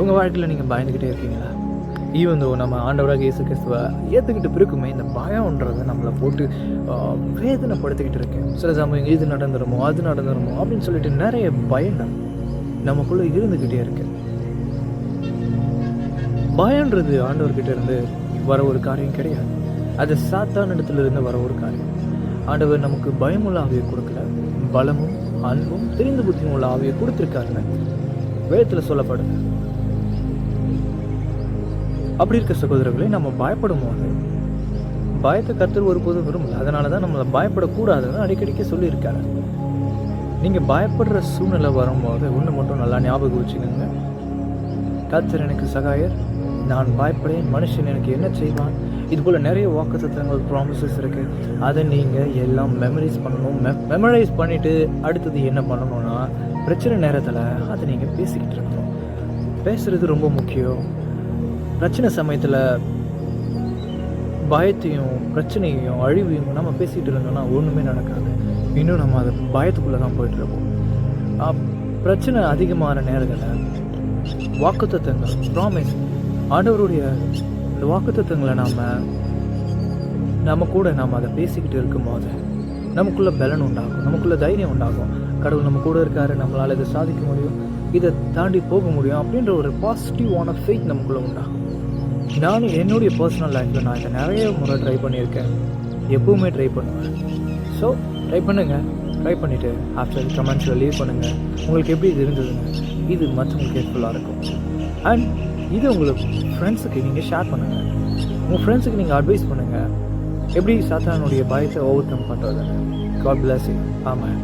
உங்கள் வாழ்க்கையில் நீங்கள் பயந்துக்கிட்டே இருக்கீங்களா? ஈவன் தோ நம்ம ஆண்டவராக இயேசு கிறிஸ்துவை ஏற்றுக்கிட்டு பிறக்குமே இந்த பயம்ன்றதை நம்மளை போட்டு வேதனைப்படுத்திக்கிட்டு இருக்கேன். சில சமயம் இது நடந்துருமோ அது நடந்துருமோ அப்படின்னு சொல்லிட்டு நிறைய பயங்கள் நமக்குள்ளே இருந்துக்கிட்டே இருக்கு. பயன்றது ஆண்டவர்கிட்ட இருந்து வர ஒரு காரியம் கிடையாது. அது சாத்தான இடத்துல இருந்து வர ஒரு காரியம். ஆண்டவர் நமக்கு பயமுள்ள ஆவியை கொடுக்கல, பலமும் அன்பும் தெரிந்து புத்தியும் உள்ள ஆவியை கொடுத்துருக்காருன்னு வேதத்தில் சொல்லப்படுது. அப்படி இருக்க சகோதரர்களே, நம்ம பயப்படும் போது பயத்தை கர்த்தர் ஒருபோதும் விரும்பல. அதனால தான் நம்மளை பயப்படக்கூடாதுன்னு அடிக்கடிக்க சொல்லியிருக்காரு. நீங்கள் பயப்படுற சூழ்நிலை வரும்போது ஒன்று மட்டும் நல்லா ஞாபகம் வச்சுக்கோங்க. கர்த்தர் எனக்கு சகாயர், நான் பயப்படேன், மனுஷன் எனக்கு என்ன செய்வான். இது போல் நிறைய வாக்குத்தத்தங்கள் ப்ராமிசஸ் இருக்குது. அதை நீங்கள் எல்லாம் மெமரைஸ் பண்ணணும். மெமரைஸ் பண்ணிவிட்டு அடுத்தது என்ன பண்ணணும்னா, பிரச்சனை நேரத்தில் அதை நீங்கள் பேசிக்கிட்டு இருக்கணும். பேசுகிறது ரொம்ப முக்கியம். பிரச்சனை சமயத்தில் பயத்தையும் பிரச்சனையையும் அழிவையும் நம்ம பேசிகிட்டு இருந்தோம்னா ஒன்றுமே நடக்காது. இன்னும் நம்ம அதை பயத்துக்குள்ளே தான் போயிட்டுருக்கோம். பிரச்சனை அதிகமான நேரத்தில் வாக்குத்தத்தங்கள் ப்ராமிஸ், ஆண்டவருடைய இந்த வாக்குத்தத்தங்களை நம்ம கூட அதை பேசிக்கிட்டு இருக்கும்போது நமக்குள்ளே பலன் உண்டாகும், நமக்குள்ளே தைரியம் உண்டாகும். கடவுள் நம்ம கூட இருக்காரு, நம்மளால் இதை சாதிக்க முடியும், இதை தாண்டி போக முடியும் அப்படின்ற ஒரு பாசிட்டிவான ஃபெய்த் நமக்குள்ளே உண்டாகும். நானும் என்னுடைய பர்சனல் லைஃப்பில் நான் இதை நிறைய முறை ட்ரை பண்ணியிருக்கேன், எப்பவுமே ட்ரை பண்ணுவேன். ஸோ ட்ரை பண்ணுங்கள். ட்ரை பண்ணிவிட்டு ஆஃப்டர் கமெண்ட்ஸில் லீவ் பண்ணுங்கள். உங்களுக்கு எப்படி இது இருந்ததுங்க? இது மற்றவங்களுக்கு ஹெல்ப்ஃபுல்லாக இருக்கும். அண்ட் இது உங்களுக்கு ஃப்ரெண்ட்ஸுக்கு நீங்கள் ஷேர் பண்ணுங்கள். உங்கள் ஃப்ரெண்ட்ஸுக்கு நீங்கள் அட்வைஸ் பண்ணுங்கள், எப்படி சாத்தானுடைய பயத்தை ஓவர் கம் பண்ணுறதுன்னு. God bless you. ஆமாம்.